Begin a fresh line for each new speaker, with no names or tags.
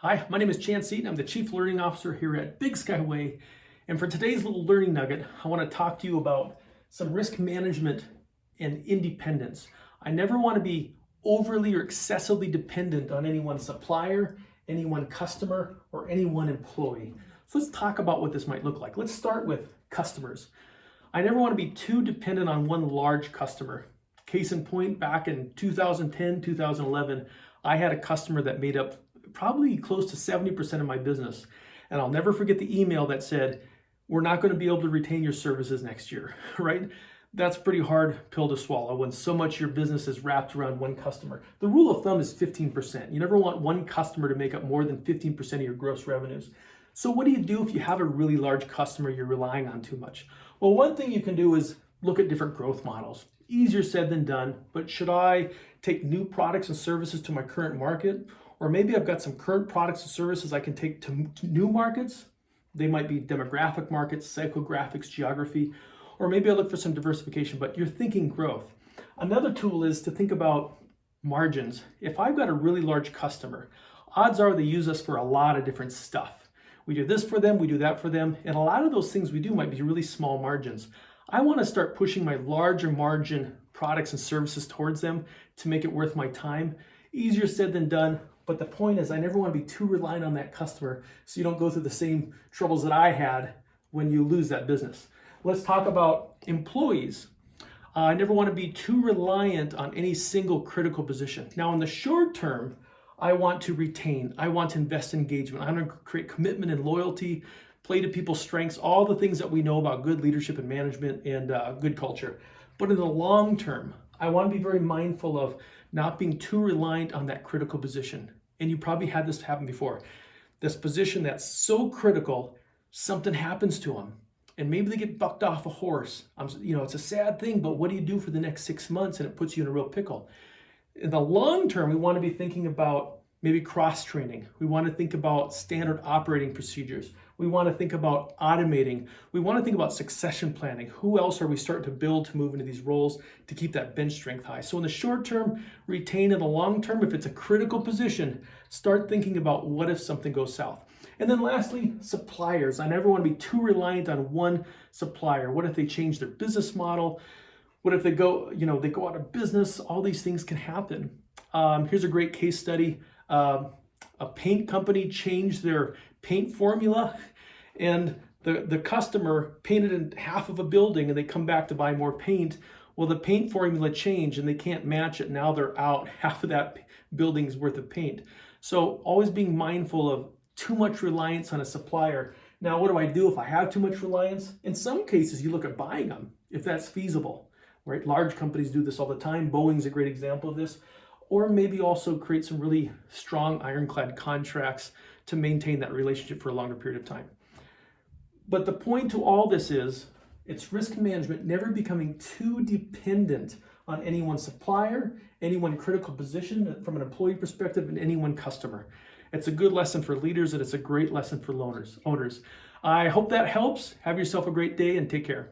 Hi, my name is Chance Eaton. I'm the Chief Learning Officer here at Big Skyway. And for today's little learning nugget, I want to talk to you about some risk management and independence. I never want to be overly or excessively dependent on any one supplier, any one customer, or any one employee. So let's talk about what this might look like. Let's start with customers. I never want to be too dependent on one large customer. Case in point, back in 2010, 2011, I had a customer that made up probably close to 70% of my business. And I'll never forget the email that said, "We're not going to be able to retain your services next year," right? That's a pretty hard pill to swallow when so much of your business is wrapped around one customer. The rule of thumb is 15%. You never want one customer to make up more than 15% of your gross revenues. So what do you do if you have a really large customer you're relying on too much? Well, one thing you can do is look at different growth models. Easier said than done, but should I take new products and services to my current market? Or maybe I've got some current products and services I can take to new markets. They might be demographic markets, psychographics, geography, or maybe I look for some diversification, but you're thinking growth. Another tool is to think about margins. If I've got a really large customer, odds are they use us for a lot of different stuff. We do this for them, we do that for them, and a lot of those things we do might be really small margins. I want to start pushing my larger margin products and services towards them to make it worth my time. Easier said than done. But the point is, I never want to be too reliant on that customer so you don't go through the same troubles that I had when you lose that business. Let's talk about employees. I never want to be too reliant on any single critical position. Now, in the short term, I want to retain, I want to invest in engagement, I want to create commitment and loyalty, play to people's strengths, all the things that we know about good leadership and management and good culture. But in the long term, I want to be very mindful of not being too reliant on that critical position. And you probably had this happen before. This position that's so critical, something happens to them. And maybe they get bucked off a horse. It's a sad thing, but what do you do for the next 6 months? And it puts you in a real pickle. In the long term, we want to be thinking about maybe cross-training. We want to think about standard operating procedures. We want to think about automating. We want to think about succession planning. Who else are we starting to build to move into these roles to keep that bench strength high? So in the short term, retain. In the long term, if it's a critical position, start thinking about what if something goes south. And then lastly, suppliers. I never want to be too reliant on one supplier. What if they change their business model? What if they go out of business? All these things can happen. Here's a great case study. A paint company changed their paint formula, and the customer painted in half of a building and they come back to buy more paint. Well, the paint formula changed and they can't match it. Now they're out half of that building's worth of paint. So always being mindful of too much reliance on a supplier. Now, what do I do if I have too much reliance? In some cases, you look at buying them if that's feasible, right? Large companies do this all the time. Boeing's a great example of this. Or maybe also create some really strong ironclad contracts to maintain that relationship for a longer period of time. But the point to all this is, it's risk management, never becoming too dependent on any one supplier, any one critical position from an employee perspective, and any one customer. It's a good lesson for leaders, and it's a great lesson for owners. I hope that helps. Have yourself a great day and take care.